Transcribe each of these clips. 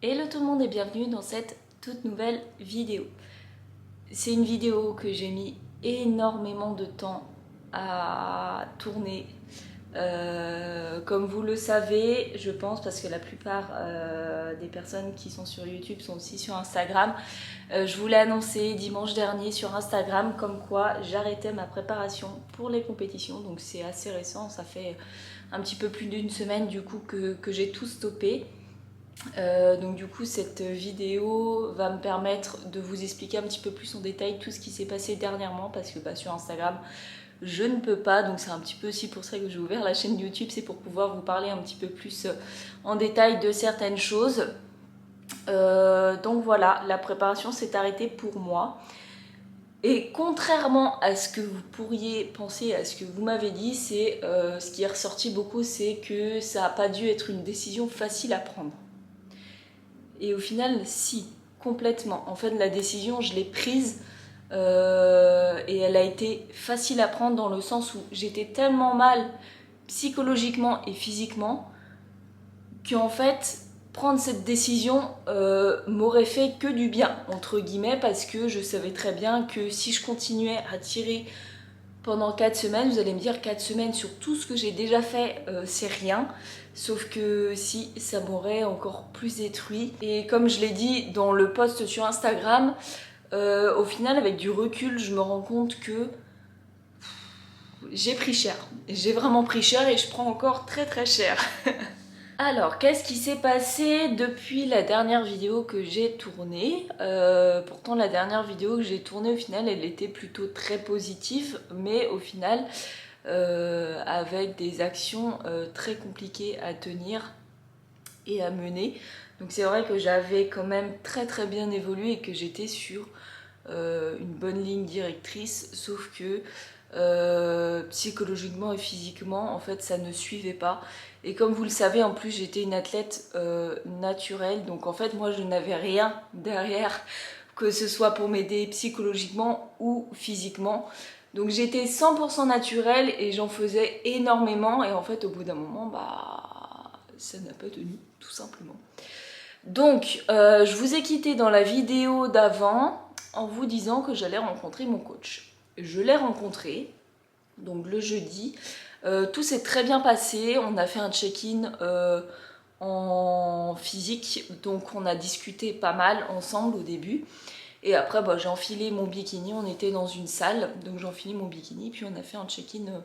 Hello tout le monde et bienvenue dans cette toute nouvelle vidéo. C'est une vidéo que j'ai mis énormément de temps à tourner. Comme vous le savez, je pense, parce que la plupart des personnes qui sont sur YouTube sont aussi sur Instagram, je vous l'ai annoncé dimanche dernier sur Instagram comme quoi j'arrêtais ma préparation pour les compétitions. Donc c'est assez récent, ça fait un petit peu plus d'une semaine du coup que j'ai tout stoppé. Donc du coup cette vidéo va me permettre de vous expliquer un petit peu plus en détail tout ce qui s'est passé dernièrement parce que sur Instagram je ne peux pas, donc c'est un petit peu aussi pour ça que j'ai ouvert la chaîne YouTube, c'est pour pouvoir vous parler un petit peu plus en détail de certaines choses. Donc voilà, la préparation s'est arrêtée pour moi. Et contrairement à ce que vous pourriez penser, à ce que vous m'avez dit, c'est ce qui est ressorti beaucoup, c'est que ça n'a pas dû être une décision facile à prendre. Et au final, si, complètement. En fait, la décision, je l'ai prise et elle a été facile à prendre dans le sens où j'étais tellement mal psychologiquement et physiquement qu'en fait, prendre cette décision m'aurait fait que du bien, entre guillemets, parce que je savais très bien que si je continuais à tirer pendant 4 semaines, vous allez me dire 4 semaines sur tout ce que j'ai déjà fait, c'est rien. Sauf que si, ça m'aurait encore plus détruit. Et comme je l'ai dit dans le post sur Instagram, au final, avec du recul, je me rends compte que j'ai pris cher. J'ai vraiment pris cher et je prends encore très très cher. Alors, qu'est-ce qui s'est passé depuis la dernière vidéo que j'ai tournée? Pourtant, la dernière vidéo que j'ai tournée, au final, elle était plutôt très positive, mais au final, avec des actions très compliquées à tenir et à mener. Donc c'est vrai que j'avais quand même très très bien évolué et que j'étais sur une bonne ligne directrice, sauf que psychologiquement et physiquement, en fait, ça ne suivait pas. Et comme vous le savez, en plus, j'étais une athlète naturelle, donc en fait, moi, je n'avais rien derrière, que ce soit pour m'aider psychologiquement ou physiquement. Donc j'étais 100% naturelle et j'en faisais énormément, et en fait, au bout d'un moment, ça n'a pas tenu, tout simplement. Donc, je vous ai quitté dans la vidéo d'avant en vous disant que j'allais rencontrer mon coach. Je l'ai rencontré, donc le jeudi. Tout s'est très bien passé. On a fait un check-in en physique, donc on a discuté pas mal ensemble au début. Et après, j'ai enfilé mon bikini. On était dans une salle, donc j'ai enfilé mon bikini. Puis on a fait un check-in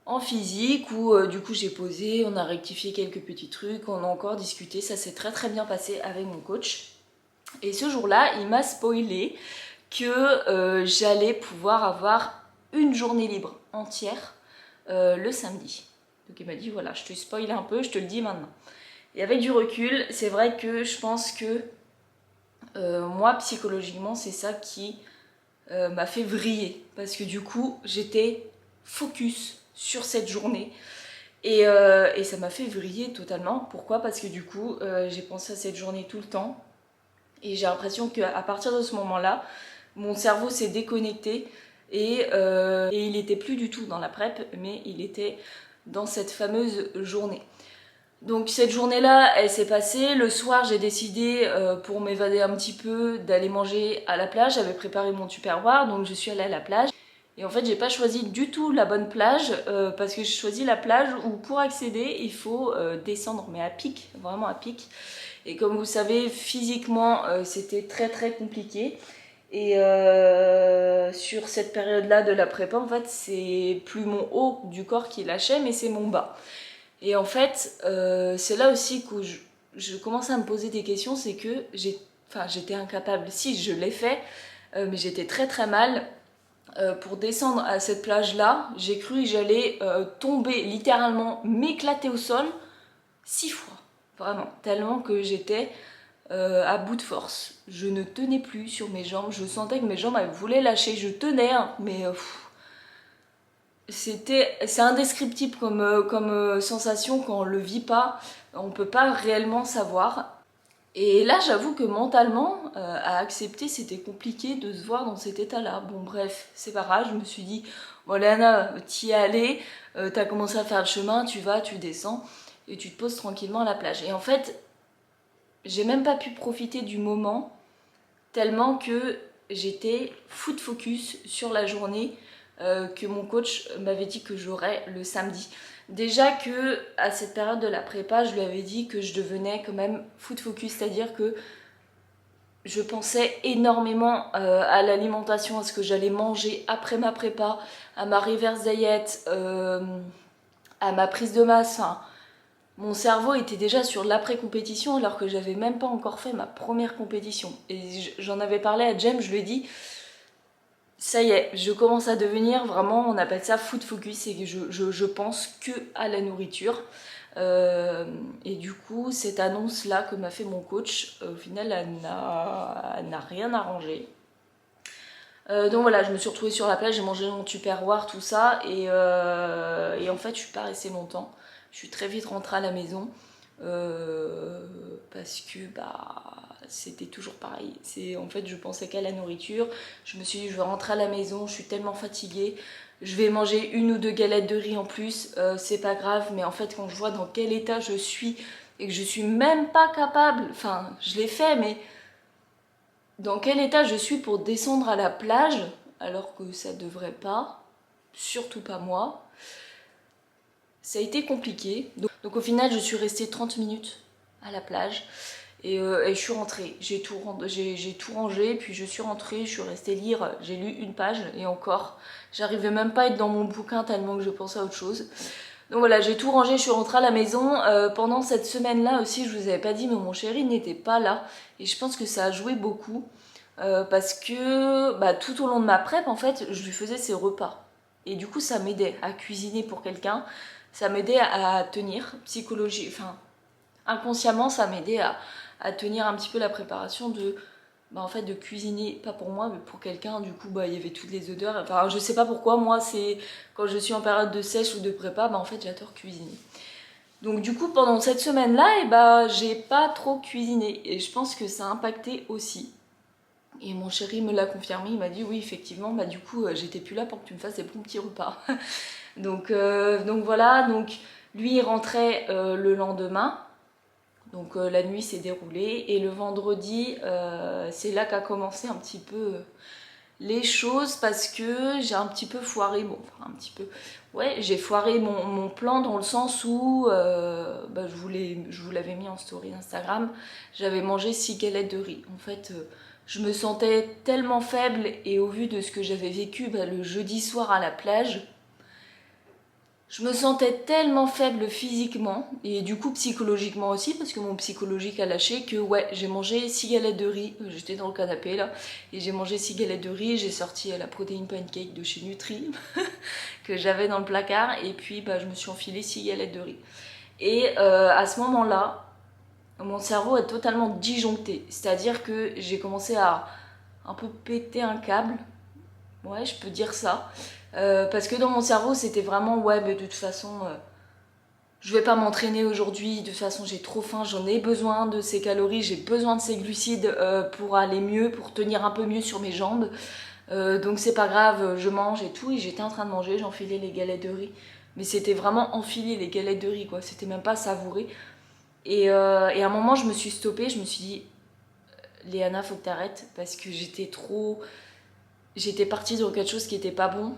en physique où du coup j'ai posé, on a rectifié quelques petits trucs, on a encore discuté, ça s'est très très bien passé avec mon coach. Et ce jour-là, il m'a spoilé que j'allais pouvoir avoir une journée libre entière le samedi. Donc il m'a dit voilà, je te spoil un peu, je te le dis maintenant. Et avec du recul, c'est vrai que je pense que moi psychologiquement c'est ça qui m'a fait vriller. Parce que du coup j'étais focus sur cette journée. Et ça m'a fait vriller totalement. Pourquoi? Parce que du coup, j'ai pensé à cette journée tout le temps. Et j'ai l'impression qu'à partir de ce moment-là, mon cerveau s'est déconnecté. Et il n'était plus du tout dans la prep, mais il était dans cette fameuse journée. Donc cette journée-là, elle s'est passée. Le soir, j'ai décidé, pour m'évader un petit peu, d'aller manger à la plage. J'avais préparé mon tupperware, donc je suis allée à la plage. Et en fait, j'ai pas choisi du tout la bonne plage parce que j'ai choisi la plage où pour accéder, il faut descendre, mais à pic, vraiment à pic. Et comme vous savez, physiquement, c'était très très compliqué. Et sur cette période-là de la prépa, en fait, c'est plus mon haut du corps qui lâchait, mais c'est mon bas. Et en fait, c'est là aussi que je commençais à me poser des questions, c'est que j'étais incapable. Si, je l'ai fait, mais j'étais très très mal. Pour descendre à cette plage-là, j'ai cru que j'allais tomber, littéralement m'éclater au sol 6 fois. Vraiment, tellement que j'étais à bout de force. Je ne tenais plus sur mes jambes, je sentais que mes jambes elles voulaient lâcher. Je tenais, hein, mais c'est indescriptible comme sensation quand on le vit pas. On peut pas réellement savoir. Et là, j'avoue que mentalement, à accepter, c'était compliqué de se voir dans cet état-là. Bon, bref, c'est pas grave, je me suis dit, bon, Léana, t'y es allée, t'as commencé à faire le chemin, tu vas, tu descends, et tu te poses tranquillement à la plage. Et en fait, j'ai même pas pu profiter du moment tellement que j'étais foot focus sur la journée que mon coach m'avait dit que j'aurais le samedi. Déjà que à cette période de la prépa, je lui avais dit que je devenais quand même foot focus, c'est-à-dire que je pensais énormément à l'alimentation, à ce que j'allais manger après ma prépa, à ma reverse diet, à ma prise de masse. Enfin, mon cerveau était déjà sur l'après-compétition alors que j'avais même pas encore fait ma première compétition. Et j'en avais parlé à Jem, je lui ai dit, ça y est, je commence à devenir vraiment, on appelle ça food focus, et je pense que à la nourriture. Et du coup, cette annonce-là que m'a fait mon coach, au final, elle n'a rien arrangé. Donc voilà, je me suis retrouvée sur la plage, j'ai mangé mon tupperware, tout ça, et en fait, je suis pas restée longtemps. Je suis très vite rentrée à la maison parce que bah c'était toujours pareil. En fait, je pensais qu'à la nourriture. Je me suis dit, je vais rentrer à la maison, je suis tellement fatiguée. Je vais manger 1 ou 2 galettes de riz en plus, c'est pas grave, mais en fait, quand je vois dans quel état je suis et que je suis même pas capable, enfin, je l'ai fait, mais dans quel état je suis pour descendre à la plage, alors que ça devrait pas, surtout pas moi, ça a été compliqué. Donc au final, je suis restée 30 minutes à la plage et je suis rentrée. J'ai tout rangé, puis je suis rentrée, je suis restée lire. J'ai lu 1 page et encore, j'arrivais même pas à être dans mon bouquin tellement que je pensais à autre chose. Donc voilà, j'ai tout rangé, je suis rentrée à la maison. Pendant cette semaine-là aussi, je vous avais pas dit, mais mon chéri n'était pas là. Et je pense que ça a joué beaucoup. Parce que bah, tout au long de ma prep, en fait, je lui faisais ses repas. Et du coup, ça m'aidait à cuisiner pour quelqu'un. Ça m'aidait à tenir enfin, inconsciemment, ça m'aidait à tenir un petit peu la préparation bah, en fait, de cuisiner, pas pour moi, mais pour quelqu'un. Du coup, bah, il y avait toutes les odeurs. Enfin, je sais pas pourquoi, moi, c'est quand je suis en période de sèche ou de prépa, bah, en fait, j'adore cuisiner. Donc du coup, pendant cette semaine-là, et bah, j'ai pas trop cuisiné. Et je pense que ça a impacté aussi. Et mon chéri me l'a confirmé, il m'a dit oui, effectivement, bah du coup, j'étais plus là pour que tu me fasses des bons petits repas. donc voilà, donc lui il rentrait le lendemain, donc la nuit s'est déroulée, et le vendredi, c'est là qu'a commencé un petit peu les choses, parce que j'ai un petit peu foiré, bon, enfin un petit peu, ouais, j'ai foiré mon plan dans le sens où, bah, je vous l'avais mis en story Instagram, j'avais mangé 6 galettes de riz. En fait, je me sentais tellement faible, et au vu de ce que j'avais vécu bah, le jeudi soir à la plage, je me sentais tellement faible physiquement et du coup psychologiquement aussi, parce que mon psychologique a lâché, que ouais, j'ai mangé 6 galettes de riz, j'étais dans le canapé là, et j'ai mangé 6 galettes de riz, j'ai sorti la protéine pancake de chez Nutri que j'avais dans le placard, et puis bah, je me suis enfilé 6 galettes de riz. Et à ce moment-là, mon cerveau est totalement disjoncté, c'est-à-dire que j'ai commencé à un peu péter un câble, ouais, je peux dire ça. Parce que dans mon cerveau, c'était vraiment, ouais, mais de toute façon, je vais pas m'entraîner aujourd'hui, de toute façon, j'ai trop faim, j'en ai besoin de ces calories, j'ai besoin de ces glucides pour aller mieux, pour tenir un peu mieux sur mes jambes. Donc c'est pas grave, je mange et tout. Et j'étais en train de manger, j'enfilais les galettes de riz. Mais c'était vraiment enfiler les galettes de riz, quoi. C'était même pas savouré. Et à un moment, je me suis stoppée, je me suis dit, Léana, faut que t'arrêtes, parce que j'étais partie dans quelque chose qui était pas bon.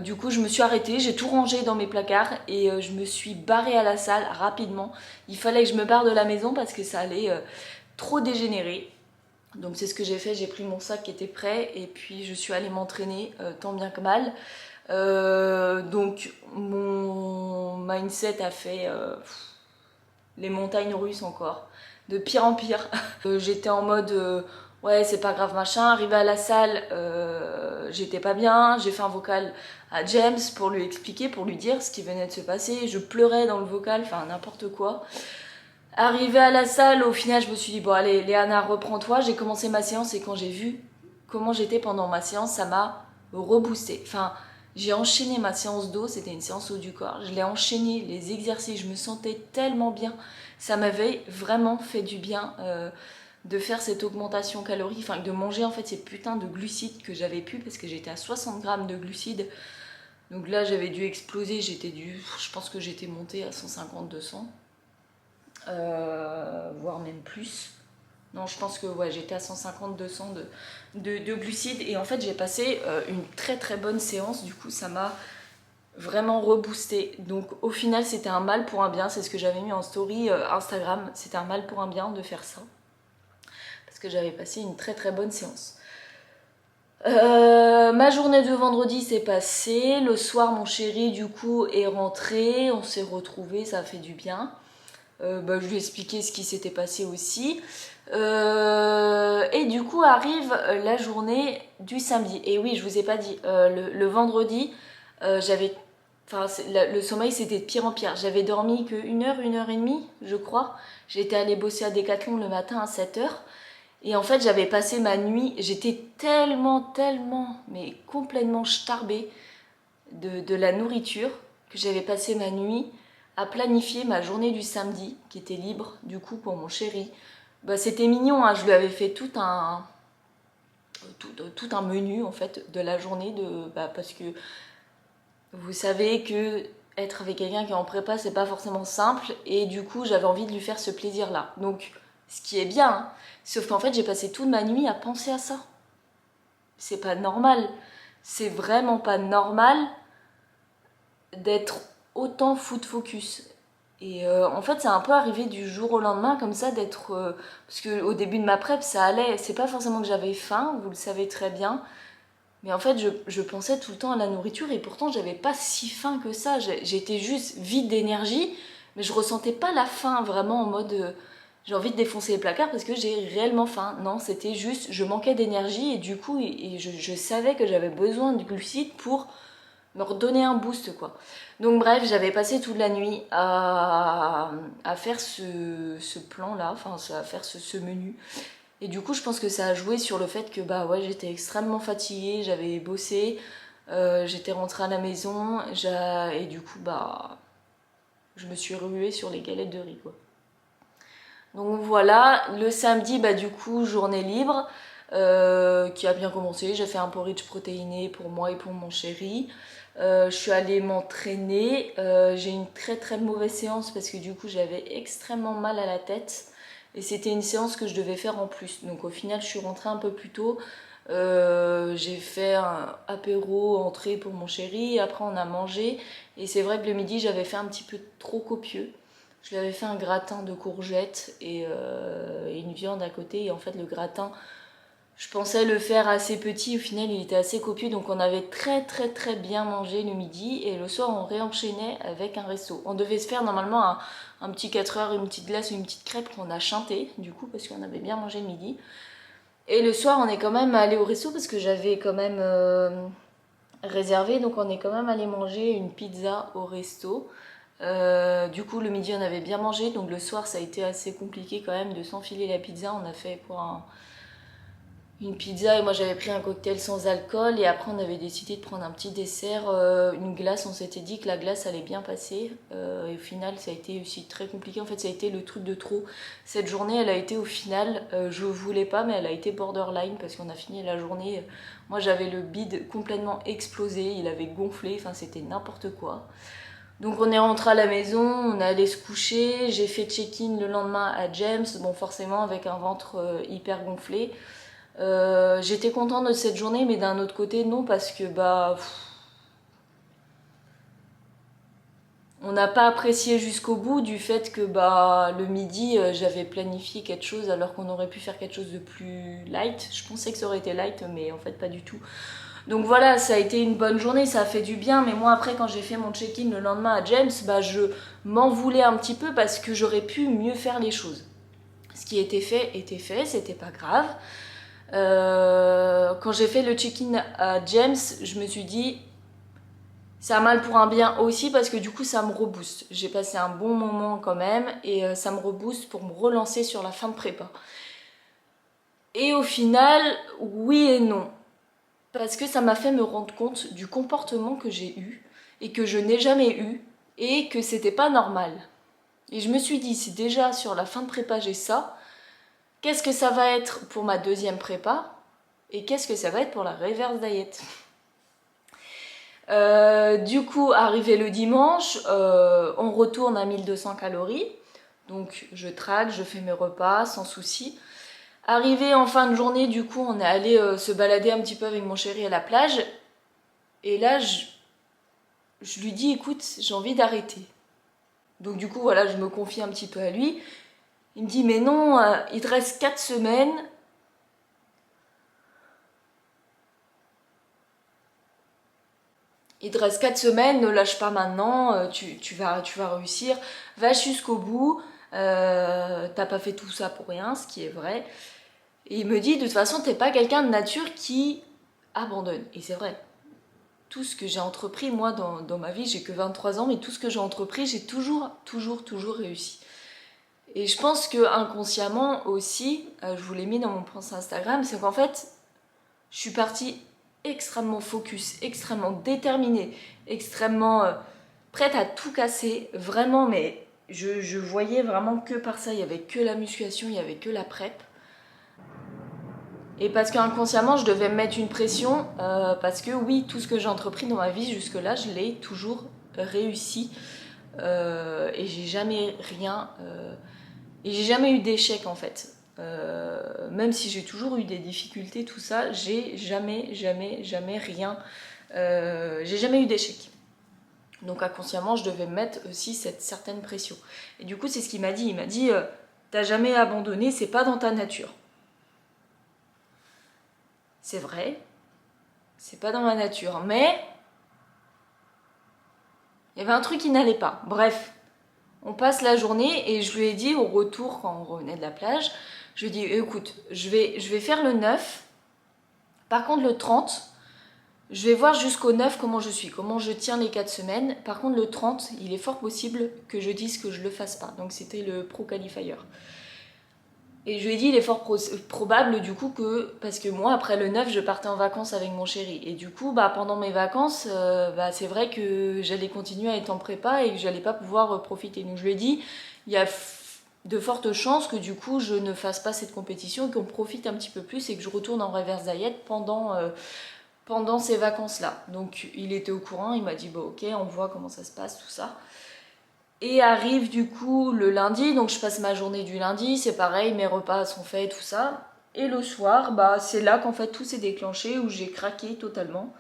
Du coup, je me suis arrêtée, j'ai tout rangé dans mes placards et je me suis barrée à la salle rapidement. Il fallait que je me barre de la maison parce que ça allait trop dégénérer. Donc c'est ce que j'ai fait, j'ai pris mon sac qui était prêt et puis je suis allée m'entraîner tant bien que mal. Donc mon mindset a fait les montagnes russes encore, de pire en pire. J'étais en mode ouais c'est pas grave machin, arrivée à la salle j'étais pas bien, j'ai fait un vocal à James pour lui expliquer, pour lui dire ce qui venait de se passer, je pleurais dans le vocal, enfin n'importe quoi. Arrivée à la salle, au final je me suis dit bon allez Léana reprends-toi, j'ai commencé ma séance et quand j'ai vu comment j'étais pendant ma séance, ça m'a reboosté. Enfin, j'ai enchaîné ma séance d'eau, c'était une séance eau du corps, je l'ai enchaîné, les exercices, je me sentais tellement bien, ça m'avait vraiment fait du bien de faire cette augmentation calorique, enfin de manger en fait ces putains de glucides que j'avais pu, parce que j'étais à 60 grammes de glucides, donc là j'avais dû exploser, je pense que j'étais montée à 150-200, voire même plus. Non, je pense que ouais, j'étais à 150-200 de glucides. Et en fait, j'ai passé une très très bonne séance. Du coup, ça m'a vraiment reboosté. Donc au final, c'était un mal pour un bien. C'est ce que j'avais mis en story Instagram. C'était un mal pour un bien de faire ça. Parce que j'avais passé une très très bonne séance. Ma journée de vendredi s'est passée. Le soir, mon chéri, du coup, est rentré. On s'est retrouvés, ça a fait du bien. Je lui ai expliqué ce qui s'était passé aussi. Et du coup arrive la journée du samedi. Et oui, je vous ai pas dit, le vendredi, j'avais. Enfin, le sommeil c'était de pire en pire. J'avais dormi que 1 heure et demie, je crois. J'étais allée bosser à Decathlon le matin à 7 heures. Et en fait, j'avais passé ma nuit. J'étais tellement, mais complètement starbée de la nourriture que j'avais passé ma nuit à planifier ma journée du samedi, qui était libre du coup pour mon chéri. C'était mignon, hein, je lui avais fait tout un menu en fait de la journée parce que vous savez que être avec quelqu'un qui est en prépa c'est pas forcément simple et du coup j'avais envie de lui faire ce plaisir là. Donc ce qui est bien, hein, sauf qu'en fait j'ai passé toute ma nuit à penser à ça. C'est pas normal, c'est vraiment pas normal d'être autant foot focus. Et en fait, c'est un peu arrivé du jour au lendemain, comme ça, d'être. Parce qu'au début de ma prep, ça allait. C'est pas forcément que j'avais faim, vous le savez très bien. Mais en fait, je pensais tout le temps à la nourriture et pourtant, j'avais pas si faim que ça. J'étais juste vide d'énergie, mais je ressentais pas la faim vraiment en mode. J'ai envie de défoncer les placards parce que j'ai réellement faim. Non, c'était juste. Je manquais d'énergie et du coup, je savais que j'avais besoin de glucides pour me redonner un boost quoi. Donc bref, j'avais passé toute la nuit à faire ce plan là, enfin à faire ce menu. Et du coup je pense que ça a joué sur le fait que bah ouais j'étais extrêmement fatiguée, j'avais bossé, j'étais rentrée à la maison, et du coup bah je me suis ruée sur les galettes de riz quoi. Donc voilà, le samedi bah du coup journée libre. Qui a bien commencé. J'ai fait un porridge protéiné pour moi et pour mon chéri. Je suis allée m'entraîner. J'ai une très très mauvaise séance parce que du coup j'avais extrêmement mal à la tête. Et c'était une séance que je devais faire en plus. Donc au final je suis rentrée un peu plus tôt. J'ai fait un apéro, entrée pour mon chéri. Après on a mangé. Et c'est vrai que le midi j'avais fait un petit peu trop copieux. Je lui avais fait un gratin de courgettes et une viande à côté. Et en fait le gratin, je pensais le faire assez petit, au final il était assez copieux, donc on avait très bien mangé le midi et le soir on réenchaînait avec un resto. On devait se faire normalement un petit 4 heures, une petite glace ou une petite crêpe qu'on a chanté du coup parce qu'on avait bien mangé le midi. Et le soir on est quand même allé au resto parce que j'avais quand même réservé, donc on est quand même allé manger une pizza au resto. Du coup le midi on avait bien mangé, donc le soir ça a été assez compliqué quand même de s'enfiler la pizza. On a fait pour une pizza et moi j'avais pris un cocktail sans alcool et après on avait décidé de prendre un petit dessert, une glace. On s'était dit que la glace allait bien passer et au final ça a été aussi très compliqué. En fait ça a été le truc de trop. Cette journée elle a été au final, je voulais pas mais elle a été borderline parce qu'on a fini la journée, moi j'avais le bide complètement explosé, il avait gonflé, enfin c'était n'importe quoi. Donc on est rentré à la maison, on est allé se coucher, j'ai fait check-in le lendemain à James, bon forcément avec un ventre hyper gonflé. J'étais contente de cette journée, mais d'un autre côté, non, parce que on n'a pas apprécié jusqu'au bout du fait que le midi, j'avais planifié quelque chose alors qu'on aurait pu faire quelque chose de plus light. Je pensais que ça aurait été light, mais en fait, pas du tout. Donc voilà, ça a été une bonne journée, ça a fait du bien, mais moi après, quand j'ai fait mon check-in le lendemain à James, je m'en voulais un petit peu parce que j'aurais pu mieux faire les choses. Ce qui était fait, c'était pas grave. Quand j'ai fait le check-in à James, je me suis dit c'est un mal pour un bien aussi parce que du coup ça me rebooste. J'ai passé un bon moment quand même et ça me rebooste pour me relancer sur la fin de prépa. Et au final, oui et non. Parce que ça m'a fait me rendre compte du comportement que j'ai eu et que je n'ai jamais eu et que c'était pas normal. Et je me suis dit, si déjà sur la fin de prépa j'ai ça, qu'est-ce que ça va être pour ma deuxième prépa? Et qu'est-ce que ça va être pour la reverse diet? Du coup, arrivé le dimanche, on retourne à 1200 calories. Donc je traque, je fais mes repas sans souci. Arrivé en fin de journée, du coup, on est allé se balader un petit peu avec mon chéri à la plage. Et là, je lui dis, écoute, j'ai envie d'arrêter. Donc du coup, voilà, je me confie un petit peu à lui. Il me dit, mais non, il te reste 4 semaines. Il te reste 4 semaines, ne lâche pas maintenant, tu vas réussir. Va jusqu'au bout. T'as pas fait tout ça pour rien, ce qui est vrai. Et il me dit, de toute façon, t'es pas quelqu'un de nature qui abandonne. Et c'est vrai. Tout ce que j'ai entrepris, moi, dans ma vie, j'ai que 23 ans, mais tout ce que j'ai entrepris, j'ai toujours réussi. Et je pense que inconsciemment aussi, je vous l'ai mis dans mon post Instagram, c'est qu'en fait, je suis partie extrêmement focus, extrêmement déterminée, extrêmement prête à tout casser, vraiment, mais je voyais vraiment que par ça, il n'y avait que la musculation, il n'y avait que la prep. Et parce qu'inconsciemment, je devais me mettre une pression, parce que oui, tout ce que j'ai entrepris dans ma vie jusque-là, je l'ai toujours réussi. Et j'ai jamais rien... et j'ai jamais eu d'échec en fait. Même si j'ai toujours eu des difficultés, tout ça, j'ai jamais rien... j'ai jamais eu d'échec. Donc inconsciemment, je devais me mettre aussi cette certaine pression. Et du coup, c'est ce qu'il m'a dit. Il m'a dit, t'as jamais abandonné, c'est pas dans ta nature. C'est vrai, c'est pas dans ma nature, mais il y avait un truc qui n'allait pas. Bref, on passe la journée et je lui ai dit au retour, quand on revenait de la plage, je lui ai dit, écoute, je vais faire le 9, par contre le 30, je vais voir jusqu'au 9 comment je suis, comment je tiens les 4 semaines. Par contre le 30, il est fort possible que je dise que je le fasse pas. Donc c'était le pro qualifier. Et je lui ai dit, il est fort probable du coup que, parce que moi après le 9 je partais en vacances avec mon chéri, et du coup pendant mes vacances c'est vrai que j'allais continuer à être en prépa et que j'allais pas pouvoir profiter. Donc je lui ai dit, il y a de fortes chances que du coup je ne fasse pas cette compétition et qu'on profite un petit peu plus et que je retourne en reverse diet pendant ces vacances là. Donc il était au courant, il m'a dit bon ok, on voit comment ça se passe, tout ça. Et arrive du coup le lundi, donc je passe ma journée du lundi, c'est pareil, mes repas sont faits, tout ça. Et le soir, c'est là qu'en fait tout s'est déclenché, où j'ai craqué totalement.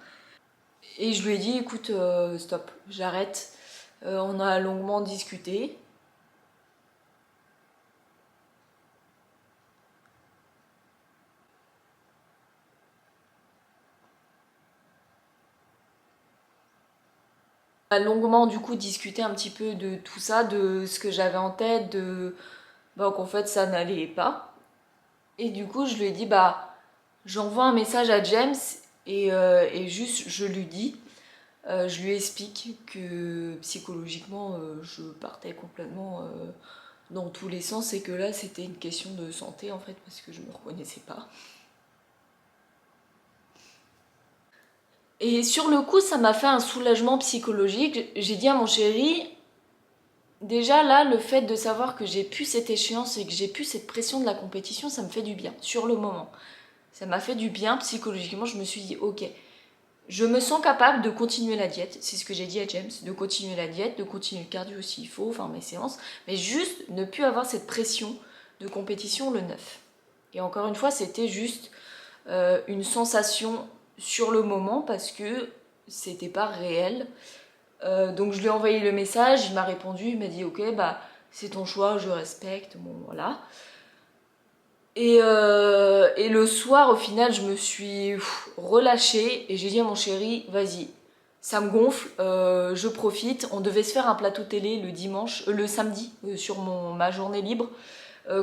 Et je lui ai dit, écoute, stop, j'arrête. On a longuement discuté. On a longuement du coup discuté un petit peu de tout ça, de ce que j'avais en tête, qu'en fait ça n'allait pas. Et du coup je lui ai dit, j'envoie un message à James et juste je lui dis, je lui explique que psychologiquement je partais complètement dans tous les sens et que là c'était une question de santé en fait parce que je me reconnaissais pas. Et sur le coup ça m'a fait un soulagement psychologique. J'ai dit à mon chéri, déjà là le fait de savoir que j'ai plus cette échéance et que j'ai plus cette pression de la compétition, ça me fait du bien sur le moment. Ça m'a fait du bien psychologiquement, je me suis dit ok, je me sens capable de continuer la diète, c'est ce que j'ai dit à James, de continuer la diète, de continuer le cardio s'il faut, enfin mes séances, mais juste ne plus avoir cette pression de compétition le 9. Et encore une fois, c'était juste une sensation sur le moment parce que c'était pas réel. Donc je lui ai envoyé le message, il m'a répondu, il m'a dit ok, c'est ton choix, je respecte, bon voilà. Et le soir, au final, je me suis relâchée et j'ai dit à mon chéri, vas-y, ça me gonfle, je profite. On devait se faire un plateau télé le samedi, sur ma journée libre,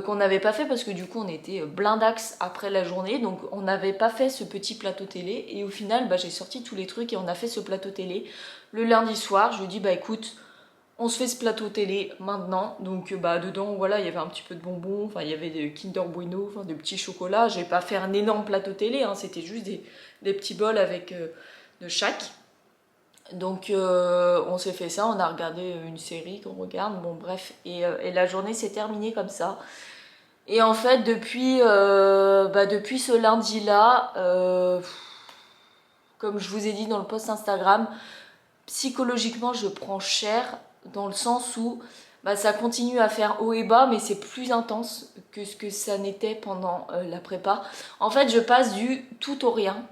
qu'on n'avait pas fait parce que du coup on était blindax après la journée, donc on n'avait pas fait ce petit plateau télé. Et au final, j'ai sorti tous les trucs et on a fait ce plateau télé. Le lundi soir, je lui ai dit, écoute, on se fait ce plateau télé maintenant, donc dedans voilà il y avait un petit peu de bonbons, enfin il y avait des Kinder Bueno, enfin des petits chocolats. J'ai pas fait un énorme plateau télé, hein, c'était juste des petits bols avec de chaque. Donc on s'est fait ça, on a regardé une série qu'on regarde, bon bref, et la journée s'est terminée comme ça. Et en fait depuis ce lundi là, comme je vous ai dit dans le post Instagram, psychologiquement je prends cher dans le sens où bah, ça continue à faire haut et bas, mais c'est plus intense que ce que ça n'était pendant la prépa. En fait, je passe du tout au rien,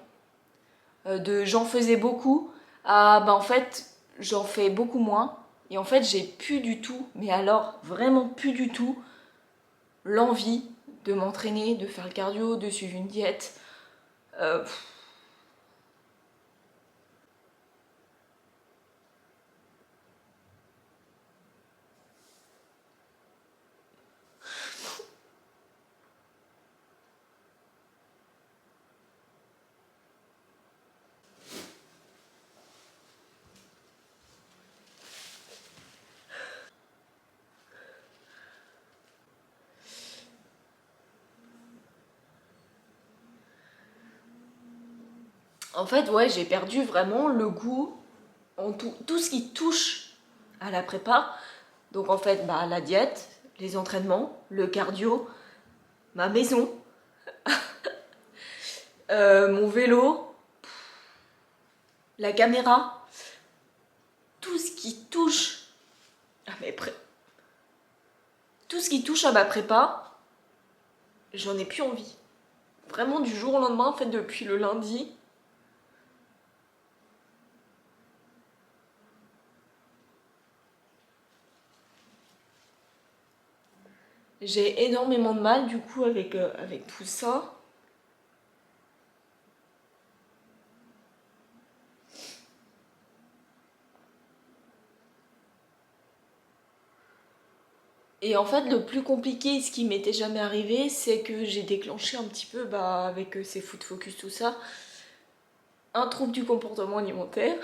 de j'en faisais beaucoup à bah, en fait j'en fais beaucoup moins. Et en fait, j'ai plus du tout, mais alors vraiment plus du tout, l'envie de m'entraîner, de faire le cardio, de suivre une diète. Euh, En fait, ouais, j'ai perdu vraiment le goût en tout ce qui touche à la prépa. Donc en fait, bah, la diète, les entraînements, le cardio, ma maison, mon vélo, la caméra, tout ce qui touche à tout ce qui touche à ma prépa, j'en ai plus envie. Vraiment du jour au lendemain, en fait, depuis le lundi, j'ai énormément de mal du coup avec tout ça. Et en fait, le plus compliqué, ce qui m'était jamais arrivé, c'est que j'ai déclenché un petit peu, bah, avec ces food focus, tout ça, un trouble du comportement alimentaire.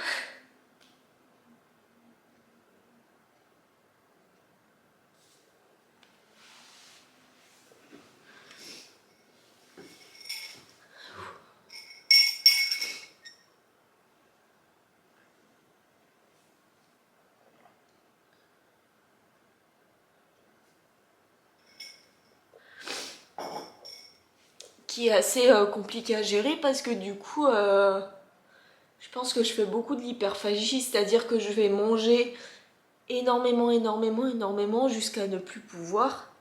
Qui est assez compliqué à gérer parce que du coup, je pense que je fais beaucoup de l'hyperphagie, c'est-à-dire que je vais manger énormément jusqu'à ne plus pouvoir.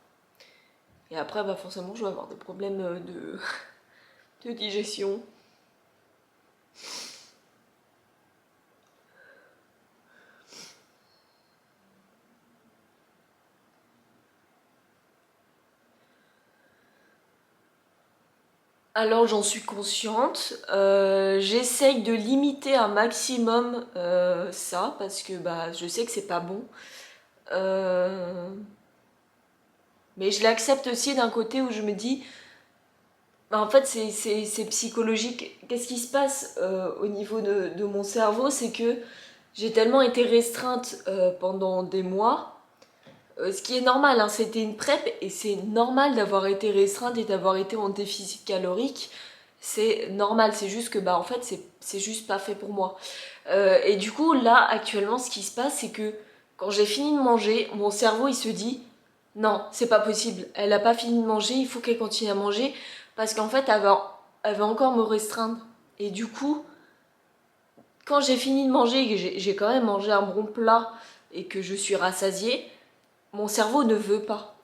Et après, bah forcément, je vais avoir des problèmes de digestion. Alors j'en suis consciente, j'essaye de limiter un maximum ça parce que bah, je sais que c'est pas bon. Euh, mais je l'accepte aussi d'un côté où je me dis, bah, en fait c'est psychologique. Qu'est-ce qui se passe au niveau de mon cerveau? C'est que j'ai tellement été restreinte pendant des mois. Ce qui est normal, hein, c'était une PrEP et c'est normal d'avoir été restreinte et d'avoir été en déficit calorique. C'est normal, c'est juste que bah en fait c'est juste pas fait pour moi. Et du coup là actuellement ce qui se passe c'est que quand j'ai fini de manger, mon cerveau il se dit non c'est pas possible, elle a pas fini de manger, il faut qu'elle continue à manger parce qu'en fait elle va encore me restreindre. Et du coup quand j'ai fini de manger et que j'ai quand même mangé un bon plat et que je suis rassasiée, mon cerveau ne veut pas.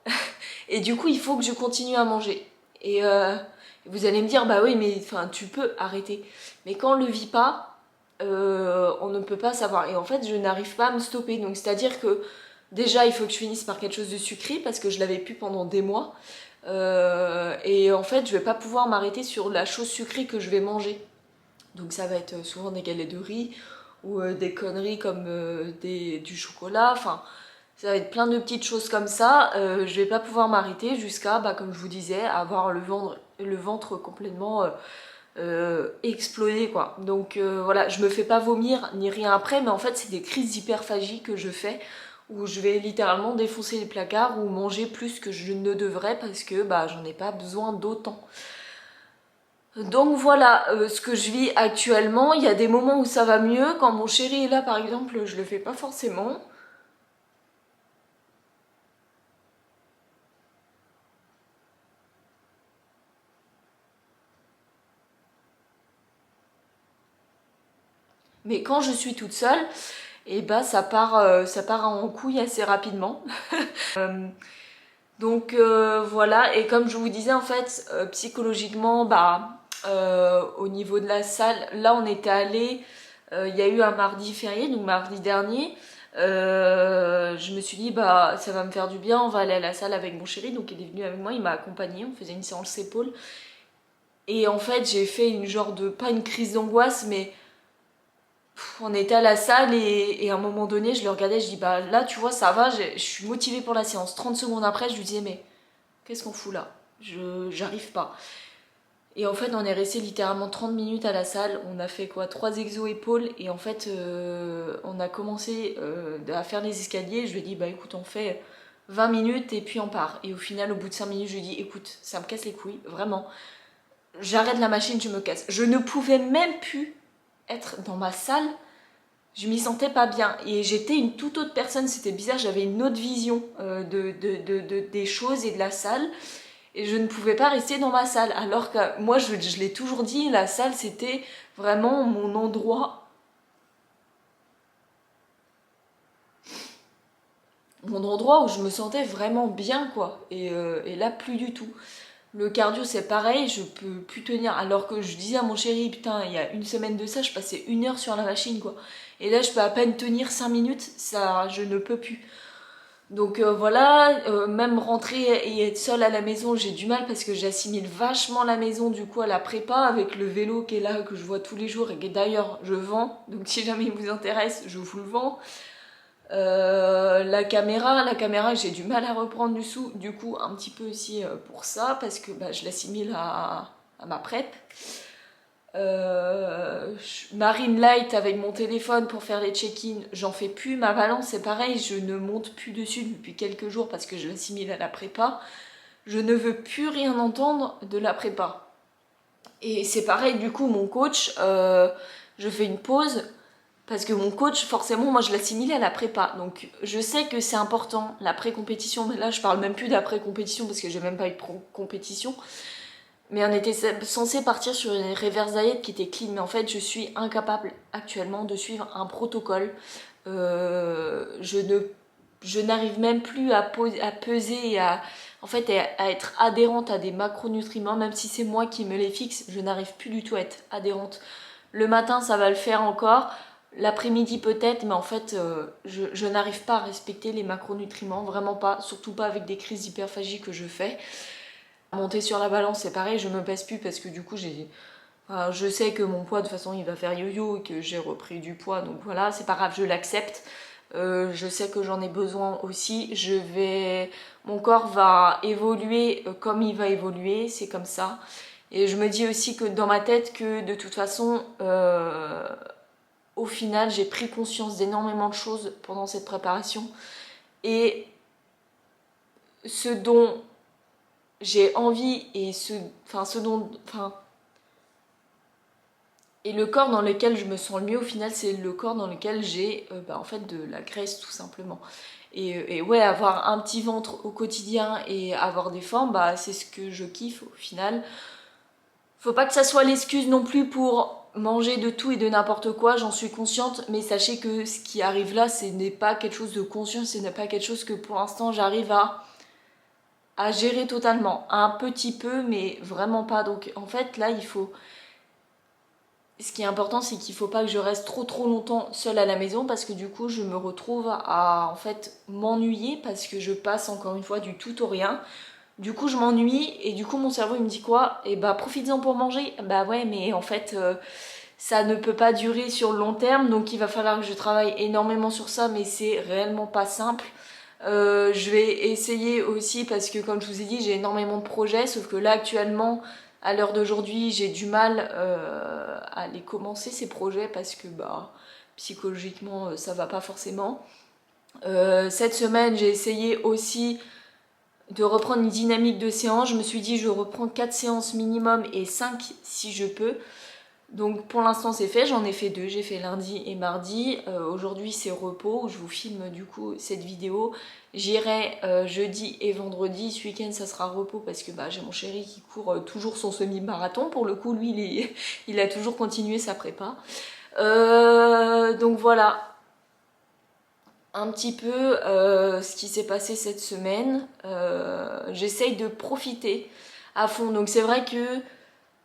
Et du coup, il faut que je continue à manger. Et vous allez me dire, bah oui, mais enfin, tu peux arrêter. Mais quand on le vit pas, on ne peut pas savoir. Et en fait, je n'arrive pas à me stopper. Donc, c'est-à-dire que déjà, il faut que je finisse par quelque chose de sucré parce que je l'avais pu pendant des mois. Et en fait, je vais pas pouvoir m'arrêter sur la chose sucrée que je vais manger. Donc, ça va être souvent des galettes de riz ou des conneries comme du chocolat. Enfin, ça va être plein de petites choses comme ça. Je vais pas pouvoir m'arrêter jusqu'à, bah, comme je vous disais, avoir le ventre complètement explosé quoi. Donc voilà, je me fais pas vomir ni rien après, mais en fait c'est des crises d'hyperphagie que je fais où je vais littéralement défoncer les placards ou manger plus que je ne devrais parce que bah j'en ai pas besoin d'autant. Donc voilà ce que je vis actuellement. Il y a des moments où ça va mieux. Quand mon chéri est là par exemple, je le fais pas forcément. Mais quand je suis toute seule, et bah ça part en couille assez rapidement. Donc voilà, et comme je vous disais en fait, psychologiquement, au niveau de la salle, là on était allé, il y a eu un mardi férié, donc mardi dernier, je me suis dit bah ça va me faire du bien, on va aller à la salle avec mon chéri, donc il est venu avec moi, il m'a accompagné, on faisait une séance épaule, et en fait j'ai fait une genre de, pas une crise d'angoisse, mais on était à la salle et à un moment donné je le regardais, je dis bah là tu vois ça va, je suis motivée pour la séance. 30 secondes après je lui disais mais qu'est-ce qu'on fout là? J'arrive pas. Et en fait on est resté littéralement 30 minutes à la salle, on a fait quoi, 3 exos épaules, et en fait on a commencé à faire les escaliers, je lui ai dit bah écoute on fait 20 minutes et puis on part. Et au final au bout de 5 minutes je lui ai dit écoute ça me casse les couilles, vraiment, j'arrête la machine, je me casse. Je ne pouvais même plus être dans ma salle, je m'y sentais pas bien et j'étais une toute autre personne, c'était bizarre, j'avais une autre vision des choses et de la salle, et je ne pouvais pas rester dans ma salle, alors que moi je l'ai toujours dit, la salle c'était vraiment mon endroit où je me sentais vraiment bien quoi, et là plus du tout. Le cardio c'est pareil, je peux plus tenir, alors que je disais à mon chéri, putain il y a une semaine de ça je passais 1 heure sur la machine quoi, et là je peux à peine tenir 5 minutes, ça je ne peux plus. Donc voilà, même rentrer et être seule à la maison, j'ai du mal parce que j'assimile vachement la maison du coup à la prépa, avec le vélo qui est là, que je vois tous les jours et que d'ailleurs je vends, donc si jamais il vous intéresse, je vous le vends. La caméra j'ai du mal à reprendre du coup un petit peu aussi pour ça, parce que bah, je l'assimile à ma prep. Marine Light avec mon téléphone pour faire les check-in, j'en fais plus. Ma balance c'est pareil, je ne monte plus dessus depuis quelques jours parce que je l'assimile à la prépa. Je ne veux plus rien entendre de la prépa. Et c'est pareil du coup mon coach, je fais une pause parce que mon coach forcément moi je l'assimile à la prépa. Donc je sais que c'est important la pré-compétition, mais là je parle même plus d'après-compétition parce que j'ai même pas eu de compétition. Mais on était censé partir sur une reverse diet qui était clean, mais en fait je suis incapable actuellement de suivre un protocole. Je n'arrive même plus à peser et en fait, à être adhérente à des macronutriments, même si c'est moi qui me les fixe, je n'arrive plus du tout à être adhérente. Le matin ça va le faire encore, l'après-midi peut-être, mais en fait je n'arrive pas à respecter les macronutriments, vraiment pas, surtout pas avec des crises d'hyperphagie que je fais. Monter sur la balance c'est pareil, je me pèse plus parce que du coup je sais que mon poids de toute façon il va faire yo-yo et que j'ai repris du poids, donc voilà, c'est pas grave, je l'accepte. Je sais que j'en ai besoin aussi, mon corps va évoluer comme il va évoluer, c'est comme ça. Et je me dis aussi que dans ma tête que de toute façon au final j'ai pris conscience d'énormément de choses pendant cette préparation, et ce dont j'ai envie et et le corps dans lequel je me sens le mieux au final, c'est le corps dans lequel j'ai en fait de la graisse tout simplement. Et ouais, avoir un petit ventre au quotidien et avoir des formes, bah c'est ce que je kiffe au final. Faut pas que ça soit l'excuse non plus pour manger de tout et de n'importe quoi, j'en suis consciente, mais sachez que ce qui arrive là, ce n'est pas quelque chose de conscient, ce n'est pas quelque chose que pour l'instant j'arrive à gérer totalement. Un petit peu, mais vraiment pas. Donc en fait là, ce qui est important, c'est qu'il faut pas que je reste trop longtemps seule à la maison, parce que du coup je me retrouve à en fait m'ennuyer, parce que je passe encore une fois du tout au rien. Du coup je m'ennuie et du coup mon cerveau il me dit quoi? Et bah profites-en pour manger. Bah ouais, mais en fait ça ne peut pas durer sur le long terme, donc il va falloir que je travaille énormément sur ça, mais c'est réellement pas simple. Je vais essayer aussi, parce que comme je vous ai dit j'ai énormément de projets, sauf que là actuellement à l'heure d'aujourd'hui j'ai du mal à les commencer ces projets, parce que bah psychologiquement ça va pas forcément. Cette semaine j'ai essayé aussi de reprendre une dynamique de séance, je me suis dit je reprends 4 séances minimum et 5 si je peux. Donc pour l'instant c'est fait, j'en ai fait 2, j'ai fait lundi et mardi. Aujourd'hui c'est repos, où je vous filme du coup cette vidéo. J'irai jeudi et vendredi, ce week-end ça sera repos parce que bah, j'ai mon chéri qui court toujours son semi-marathon. Pour le coup lui il a toujours continué sa prépa. Donc voilà, un petit peu ce qui s'est passé cette semaine. J'essaye de profiter à fond. Donc c'est vrai que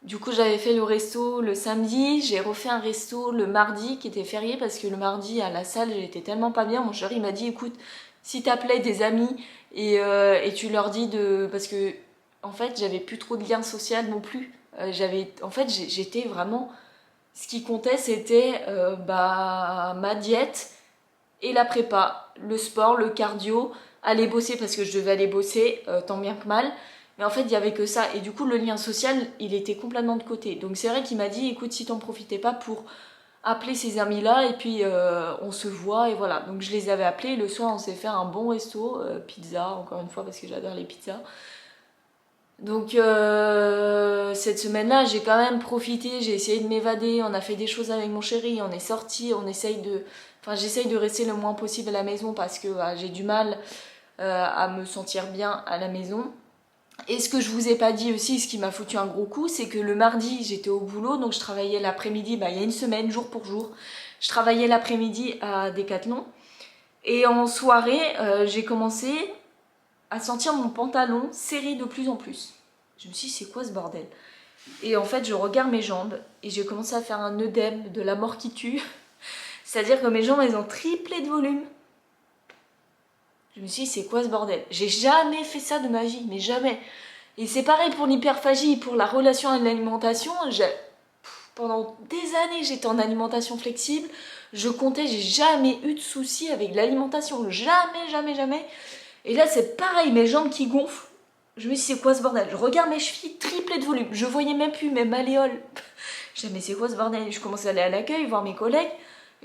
du coup j'avais fait le resto le samedi, j'ai refait un resto le mardi qui était férié parce que le mardi à la salle j'étais tellement pas bien. Mon chéri m'a dit écoute, si t'appelais des amis et tu leur dis de... Parce que en fait j'avais plus trop de liens sociaux non plus. En fait j'étais vraiment... Ce qui comptait c'était ma diète et la prépa, le sport, le cardio, aller bosser parce que je devais aller bosser tant bien que mal. Mais en fait, il y avait que ça. Et du coup, le lien social, il était complètement de côté. Donc c'est vrai qu'il m'a dit, écoute, si t'en profitais pas pour appeler ces amis-là, et puis on se voit, et voilà. Donc je les avais appelés, le soir, on s'est fait un bon resto, pizza, encore une fois, parce que j'adore les pizzas. Donc cette semaine-là, j'ai quand même profité, j'ai essayé de m'évader, on a fait des choses avec mon chéri, on est sorti, on essaye de... Enfin, j'essaye de rester le moins possible à la maison parce que j'ai du mal à me sentir bien à la maison. Et ce que je vous ai pas dit aussi, ce qui m'a foutu un gros coup, c'est que le mardi, j'étais au boulot, donc je travaillais l'après-midi, il y a une semaine, jour pour jour. Je travaillais l'après-midi à Decathlon. Et en soirée, j'ai commencé à sentir mon pantalon serré de plus en plus. Je me suis dit, c'est quoi ce bordel? Et en fait, je regarde mes jambes et j'ai commencé à faire un œdème de la mort qui tue. C'est-à-dire que mes jambes, elles ont triplé de volume. Je me suis dit, c'est quoi ce bordel? J'ai jamais fait ça de ma vie, mais jamais. Et c'est pareil pour l'hyperphagie, pour la relation à l'alimentation. Pendant des années, j'étais en alimentation flexible. Je comptais, j'ai jamais eu de soucis avec l'alimentation. Jamais, jamais, jamais. Et là, c'est pareil, mes jambes qui gonflent. Je me suis dit, c'est quoi ce bordel? Je regarde mes chevilles triplées de volume. Je voyais même plus mes malléoles. Je disais, mais c'est quoi ce bordel? Je commence à aller à l'accueil, voir mes collègues.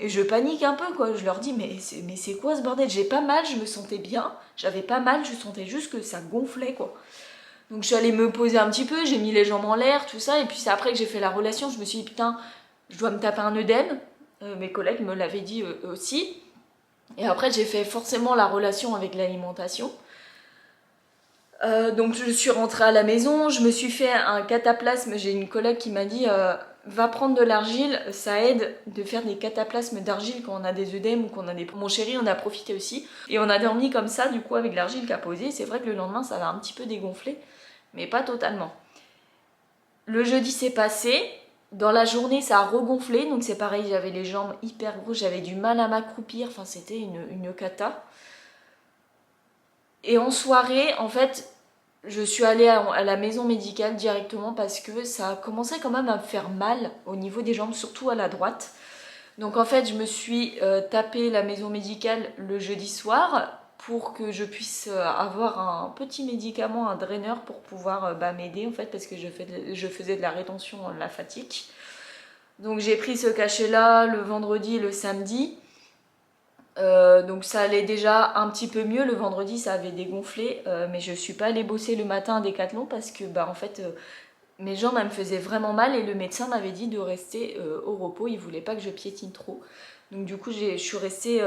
Et je panique un peu, quoi. Je leur dis, mais c'est quoi ce bordel? J'ai pas mal, je me sentais bien. J'avais pas mal, je sentais juste que ça gonflait, quoi. Donc je suis allée me poser un petit peu, j'ai mis les jambes en l'air, tout ça. Et puis c'est après que j'ai fait la relation, je me suis dit, putain, je dois me taper un œdème. Mes collègues me l'avaient dit aussi. Et après, j'ai fait forcément la relation avec l'alimentation. Donc je suis rentrée à la maison, je me suis fait un cataplasme. J'ai une collègue qui m'a dit va prendre de l'argile, ça aide de faire des cataplasmes d'argile quand on a des œdèmes ou qu'on a des... Mon chéri on a profité aussi. Et on a dormi comme ça du coup avec l'argile qui a posé. C'est vrai que le lendemain ça va un petit peu dégonfler, mais pas totalement. Le jeudi s'est passé, dans la journée ça a regonflé, donc c'est pareil, j'avais les jambes hyper grosses, j'avais du mal à m'accroupir, enfin c'était une cata. Et en soirée, en fait, je suis allée à la maison médicale directement parce que ça commençait quand même à me faire mal au niveau des jambes, surtout à la droite. Donc en fait, je me suis tapé la maison médicale le jeudi soir pour que je puisse avoir un petit médicament, un draineur pour pouvoir m'aider en fait parce que je faisais de la rétention lymphatique. Donc j'ai pris ce cachet-là le vendredi et le samedi. Donc ça allait déjà un petit peu mieux. Le vendredi ça avait dégonflé, mais je suis pas allée bosser le matin à Decathlon parce que en fait mes jambes elles me faisaient vraiment mal et le médecin m'avait dit de rester au repos. Il voulait pas que je piétine trop. Donc du coup je suis restée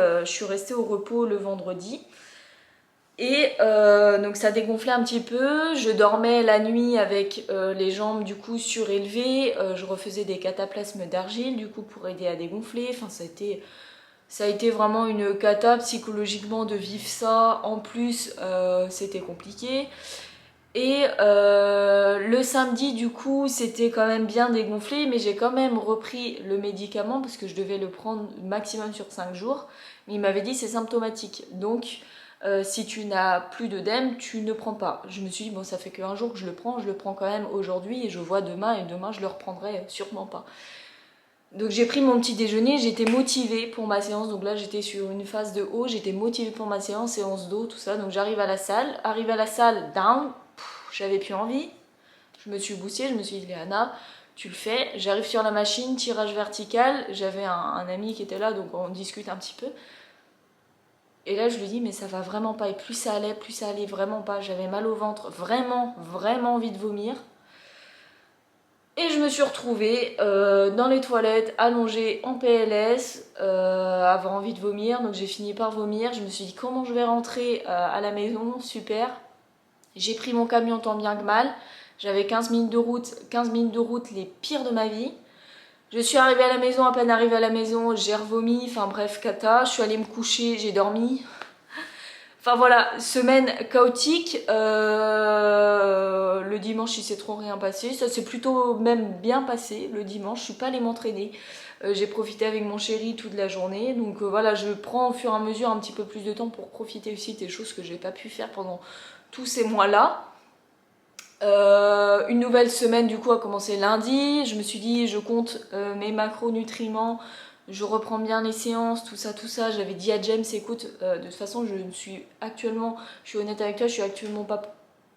au repos le vendredi. Et donc ça dégonflait un petit peu. Je dormais la nuit avec les jambes du coup surélevées. Je refaisais des cataplasmes d'argile du coup pour aider à dégonfler. Enfin ça a été vraiment une cata psychologiquement de vivre ça. En plus, c'était compliqué. Et le samedi, du coup, c'était quand même bien dégonflé, mais j'ai quand même repris le médicament parce que je devais le prendre maximum sur 5 jours. Mais il m'avait dit c'est symptomatique. Donc, si tu n'as plus d'œdème, tu ne prends pas. Je me suis dit, bon, ça fait qu'un jour que je le prends quand même aujourd'hui et je vois demain, et demain je le reprendrai sûrement pas. Donc j'ai pris mon petit déjeuner, j'étais motivée pour ma séance, donc là j'étais sur une phase de haut, j'étais motivée pour ma séance d'eau, tout ça, donc j'arrive à la salle, down, j'avais plus envie, je me suis boostée, je me suis dit Léana, tu le fais, j'arrive sur la machine, tirage vertical, j'avais un ami qui était là, donc on discute un petit peu, et là je lui dis mais ça va vraiment pas, et plus ça allait vraiment pas, j'avais mal au ventre, vraiment, vraiment envie de vomir. Et je me suis retrouvée dans les toilettes, allongée en PLS, avoir envie de vomir. Donc j'ai fini par vomir. Je me suis dit comment je vais rentrer à la maison, super. J'ai pris mon camion tant bien que mal. J'avais 15 minutes de route les pires de ma vie. Je suis arrivée à la maison, à peine arrivée à la maison, j'ai revomi, enfin bref, cata. Je suis allée me coucher, j'ai dormi. Enfin voilà, semaine chaotique. Le dimanche, il s'est trop rien passé. Ça s'est plutôt même bien passé le dimanche. Je suis pas allée m'entraîner. J'ai profité avec mon chéri toute la journée. Donc voilà, je prends au fur et à mesure un petit peu plus de temps pour profiter aussi des choses que j'ai pas pu faire pendant tous ces mois-là. Une nouvelle semaine du coup a commencé lundi. Je me suis dit je compte mes macronutriments, je reprends bien les séances, tout ça, tout ça. J'avais dit à James écoute, de toute façon je suis honnête avec toi, je suis actuellement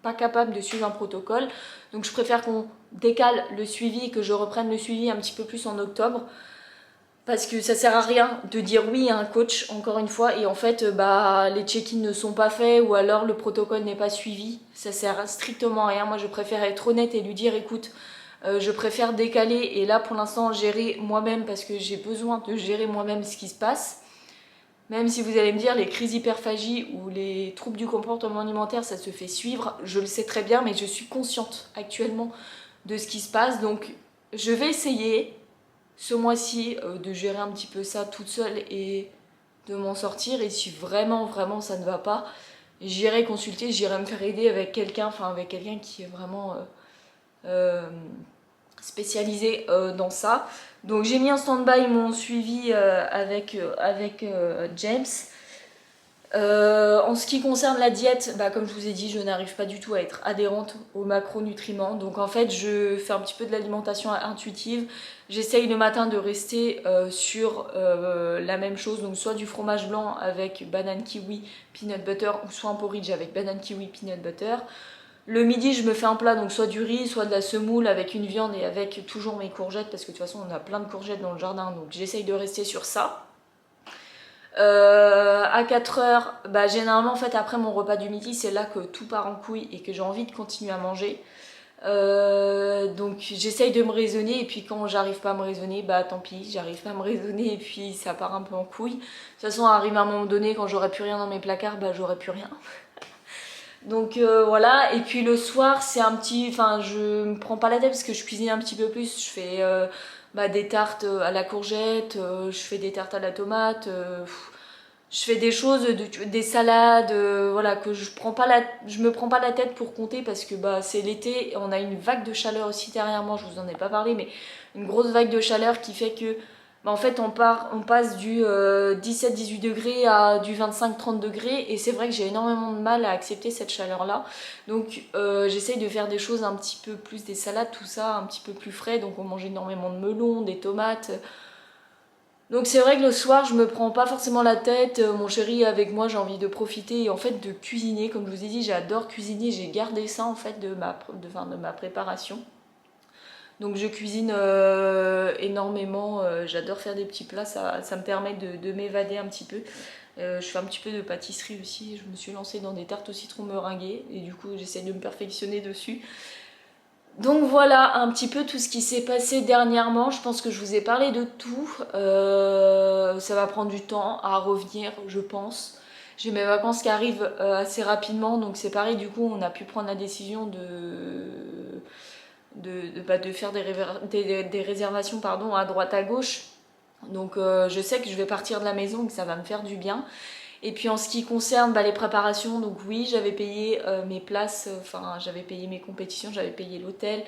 pas capable de suivre un protocole. Donc je préfère qu'on décale le suivi, que je reprenne le suivi un petit peu plus en octobre. Parce que ça sert à rien de dire oui à un coach, encore une fois, et en fait, bah, les check-ins ne sont pas faits ou alors le protocole n'est pas suivi. Ça sert strictement à rien. Moi, je préfère être honnête et lui dire, écoute, je préfère décaler et là, pour l'instant, gérer moi-même parce que j'ai besoin de gérer moi-même ce qui se passe. Même si vous allez me dire, les crises d'hyperphagie ou les troubles du comportement alimentaire, ça se fait suivre, je le sais très bien, mais je suis consciente actuellement de ce qui se passe. Donc, je vais essayer ce mois-ci de gérer un petit peu ça toute seule et de m'en sortir. Et si vraiment ça ne va pas, j'irai consulter, j'irai me faire aider avec quelqu'un, qui est vraiment spécialisé dans ça. Donc j'ai mis en stand-by mon suivi avec James. En ce qui concerne la diète, bah, comme je vous ai dit, je n'arrive pas du tout à être adhérente aux macronutriments. Donc en fait, je fais un petit peu de l'alimentation intuitive. J'essaye le matin de rester sur la même chose, donc soit du fromage blanc avec banane kiwi, peanut butter, ou soit un porridge avec banane kiwi, peanut butter. Le midi, je me fais un plat, donc soit du riz, soit de la semoule avec une viande et avec toujours mes courgettes, parce que de toute façon, on a plein de courgettes dans le jardin, donc j'essaye de rester sur ça. À 4h, bah, généralement en fait après mon repas du midi c'est là que tout part en couille et que j'ai envie de continuer à manger. Donc j'essaye de me raisonner et puis quand j'arrive pas à me raisonner, bah tant pis, j'arrive pas à me raisonner et puis ça part un peu en couille. De toute façon arrive à un moment donné quand j'aurai plus rien dans mes placards, bah j'aurai plus rien. Donc voilà, et puis le soir c'est un petit, enfin je me prends pas la tête parce que je cuisine un petit peu plus, je fais des tartes à la courgette, je fais des tartes à la tomate, je fais des choses, des salades, voilà, que je me prends pas la tête pour compter parce que bah, c'est l'été, on a une vague de chaleur aussi derrière moi, je vous en ai pas parlé, mais une grosse vague de chaleur qui fait que bah, en fait on passe du 17-18 degrés à du 25-30 degrés et c'est vrai que j'ai énormément de mal à accepter cette chaleur là, donc j'essaye de faire des choses un petit peu plus, des salades, tout ça, un petit peu plus frais, donc on mange énormément de melons, des tomates. Donc c'est vrai que le soir je me prends pas forcément la tête, mon chéri est avec moi, j'ai envie de profiter et en fait de cuisiner, comme je vous ai dit j'adore cuisiner, j'ai gardé ça en fait de ma préparation. Donc je cuisine énormément, j'adore faire des petits plats, ça me permet de m'évader un petit peu. Je fais un petit peu de pâtisserie aussi, je me suis lancée dans des tartes au citron meringuées et du coup j'essaie de me perfectionner dessus. Donc voilà un petit peu tout ce qui s'est passé dernièrement, je pense que je vous ai parlé de tout, ça va prendre du temps à revenir je pense. J'ai mes vacances qui arrivent assez rapidement donc c'est pareil, du coup on a pu prendre la décision de faire des réservations pardon, à droite à gauche. Donc je sais que je vais partir de la maison et que ça va me faire du bien. Et puis en ce qui concerne les préparations, donc oui, j'avais payé mes places, j'avais payé mes compétitions, j'avais payé l'hôtel.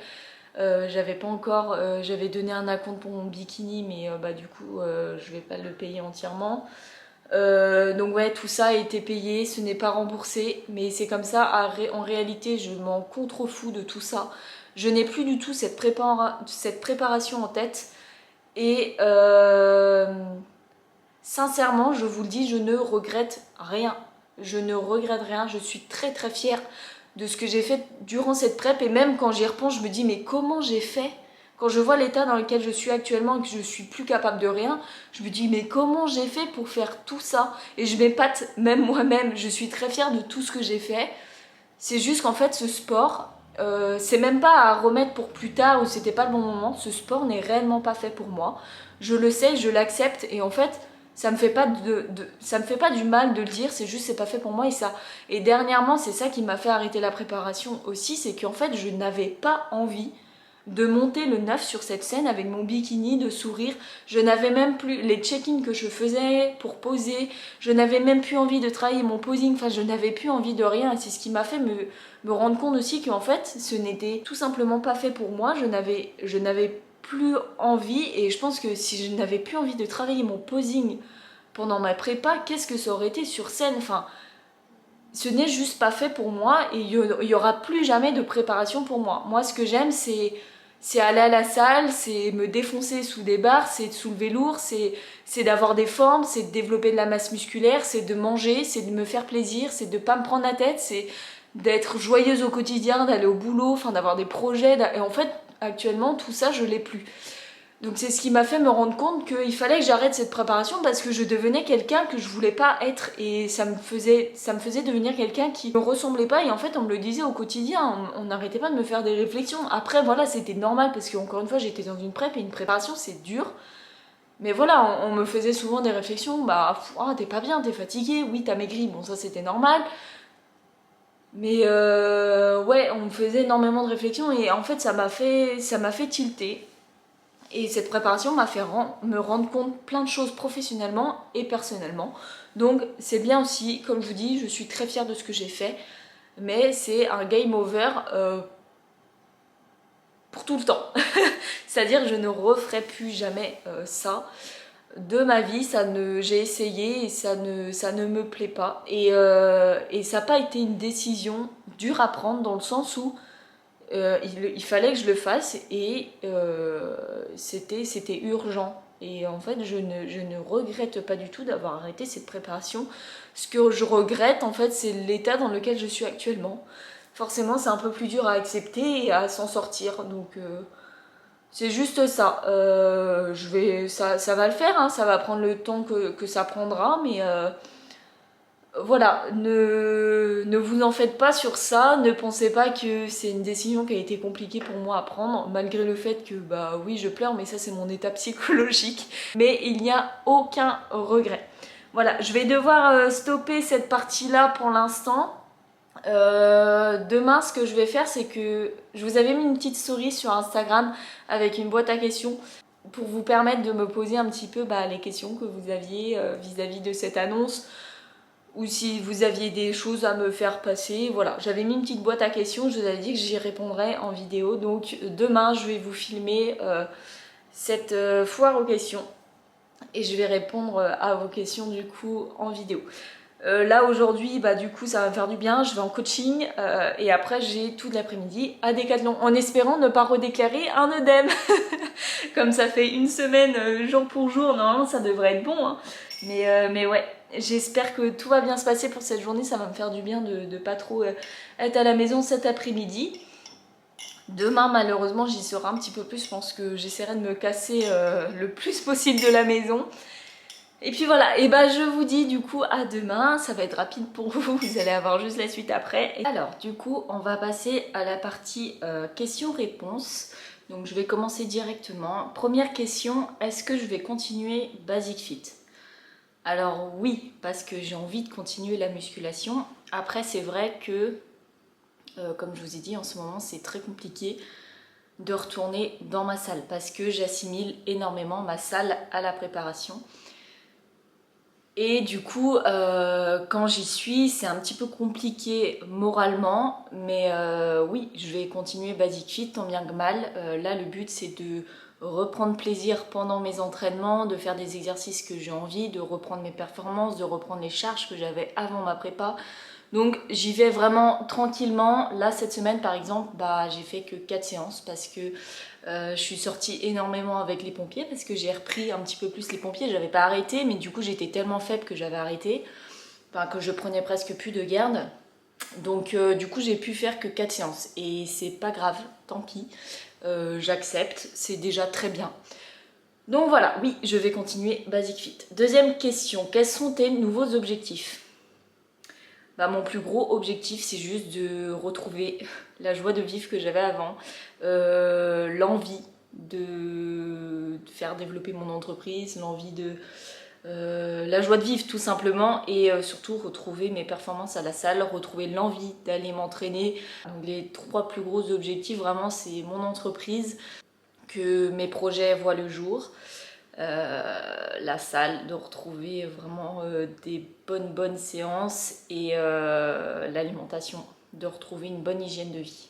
J'avais pas encore, j'avais donné un acompte pour mon bikini, mais du coup je vais pas le payer entièrement. Donc ouais, tout ça a été payé, ce n'est pas remboursé, mais c'est comme ça. En réalité, je m'en contrefous de tout ça. Je n'ai plus du tout cette préparation en tête. Et sincèrement, je vous le dis, je ne regrette rien. Je ne regrette rien. Je suis très très fière de ce que j'ai fait durant cette prep. Et même quand j'y repense, je me dis mais comment j'ai fait? Quand je vois l'état dans lequel je suis actuellement et que je suis plus capable de rien, je me dis mais comment j'ai fait pour faire tout ça? Et je m'épate même moi-même. Je suis très fière de tout ce que j'ai fait. C'est juste qu'en fait ce sport, c'est même pas à remettre pour plus tard ou c'était pas le bon moment. Ce sport n'est réellement pas fait pour moi. Je le sais, je l'accepte et en fait ça me fait pas ça me fait pas du mal de le dire. C'est juste c'est pas fait pour moi et dernièrement c'est ça qui m'a fait arrêter la préparation aussi, c'est qu'en fait je n'avais pas envie de monter le 9 sur cette scène avec mon bikini, de sourire. Je n'avais même plus les check-in que je faisais pour poser, je n'avais même plus envie de travailler mon posing, enfin je n'avais plus envie de rien et c'est ce qui m'a fait me rendre compte aussi qu'en fait ce n'était tout simplement pas fait pour moi, je n'avais plus envie et je pense que si je n'avais plus envie de travailler mon posing pendant ma prépa, qu'est-ce que ça aurait été sur scène, enfin ce n'est juste pas fait pour moi et il y aura plus jamais de préparation pour moi. Moi ce que j'aime c'est aller à la salle, c'est me défoncer sous des barres, c'est de soulever lourd, c'est d'avoir des formes, c'est de développer de la masse musculaire, c'est de manger, c'est de me faire plaisir, c'est de pas me prendre la tête, c'est d'être joyeuse au quotidien, d'aller au boulot, enfin d'avoir des projets. Et en fait, actuellement, tout ça, je l'ai plus. Donc c'est ce qui m'a fait me rendre compte qu'il fallait que j'arrête cette préparation parce que je devenais quelqu'un que je voulais pas être et ça me faisait devenir quelqu'un qui me ressemblait pas et en fait on me le disait au quotidien, on n'arrêtait pas de me faire des réflexions. Après voilà, c'était normal parce que encore une fois j'étais dans une prep et une préparation c'est dur. Mais voilà, on me faisait souvent des réflexions, bah oh, t'es pas bien, t'es fatigué, oui t'as maigri, bon ça c'était normal. Mais ouais, on me faisait énormément de réflexions et en fait ça m'a fait tilter. Et cette préparation m'a fait me rendre compte plein de choses professionnellement et personnellement. Donc c'est bien aussi, comme je vous dis, je suis très fière de ce que j'ai fait. Mais c'est un game over pour tout le temps. C'est-à-dire que je ne referai plus jamais ça de ma vie. J'ai essayé et ça ne me plaît pas. Et ça n'a pas été une décision dure à prendre dans le sens où il fallait que je le fasse et c'était urgent. Et en fait, je ne regrette pas du tout d'avoir arrêté cette préparation. Ce que je regrette, en fait, c'est l'état dans lequel je suis actuellement. Forcément, c'est un peu plus dur à accepter et à s'en sortir. Donc, c'est juste ça. Ça va le faire, hein, ça va prendre le temps que ça prendra, mais voilà, ne vous en faites pas sur ça, ne pensez pas que c'est une décision qui a été compliquée pour moi à prendre, malgré le fait que bah oui je pleure, mais ça c'est mon état psychologique, mais il n'y a aucun regret. Voilà, je vais devoir stopper cette partie-là pour l'instant. Demain ce que je vais faire c'est que je vous avais mis une petite story sur Instagram avec une boîte à questions pour vous permettre de me poser un petit peu les questions que vous aviez vis-à-vis de cette annonce ou si vous aviez des choses à me faire passer, voilà. J'avais mis une petite boîte à questions, je vous avais dit que j'y répondrais en vidéo. Donc demain, je vais vous filmer cette foire aux questions et je vais répondre à vos questions du coup en vidéo. Là aujourd'hui, du coup ça va me faire du bien, je vais en coaching et après j'ai toute l'après-midi à Decathlon en espérant ne pas redéclarer un œdème. Comme ça fait une semaine jour pour jour, normalement ça devrait être bon, hein. Mais ouais, j'espère que tout va bien se passer pour cette journée, ça va me faire du bien de pas trop être à la maison cet après-midi. Demain malheureusement j'y serai un petit peu plus, je pense que j'essaierai de me casser le plus possible de la maison. Et puis voilà, et je vous dis du coup à demain, ça va être rapide pour vous, vous allez avoir juste la suite après. Alors du coup on va passer à la partie questions-réponses. Donc je vais commencer directement. Première question, est-ce que je vais continuer Basic Fit? Alors oui, parce que j'ai envie de continuer la musculation. Après c'est vrai que, comme je vous ai dit en ce moment c'est très compliqué de retourner dans ma salle parce que j'assimile énormément ma salle à la préparation. Et du coup, quand j'y suis, c'est un petit peu compliqué moralement, mais oui, je vais continuer Basic Fit tant bien que mal. Là, le but, c'est de reprendre plaisir pendant mes entraînements, de faire des exercices que j'ai envie, de reprendre mes performances, de reprendre les charges que j'avais avant ma prépa. Donc j'y vais vraiment tranquillement. Là cette semaine par exemple, j'ai fait que 4 séances parce que je suis sortie énormément avec les pompiers parce que j'ai repris un petit peu plus les pompiers. J'avais pas arrêté mais du coup j'étais tellement faible que j'avais arrêté, que je prenais presque plus de garde. Donc du coup j'ai pu faire que 4 séances et c'est pas grave, tant pis, j'accepte, c'est déjà très bien. Donc voilà, oui, je vais continuer Basic Fit. Deuxième question, quels sont tes nouveaux objectifs? Mon plus gros objectif, c'est juste de retrouver la joie de vivre que j'avais avant, l'envie de faire développer mon entreprise, l'envie de la joie de vivre tout simplement, et surtout retrouver mes performances à la salle, retrouver l'envie d'aller m'entraîner. Donc les 3 plus gros objectifs vraiment, c'est mon entreprise, que mes projets voient le jour, la salle, de retrouver vraiment des bonnes séances, et l'alimentation, de retrouver une bonne hygiène de vie.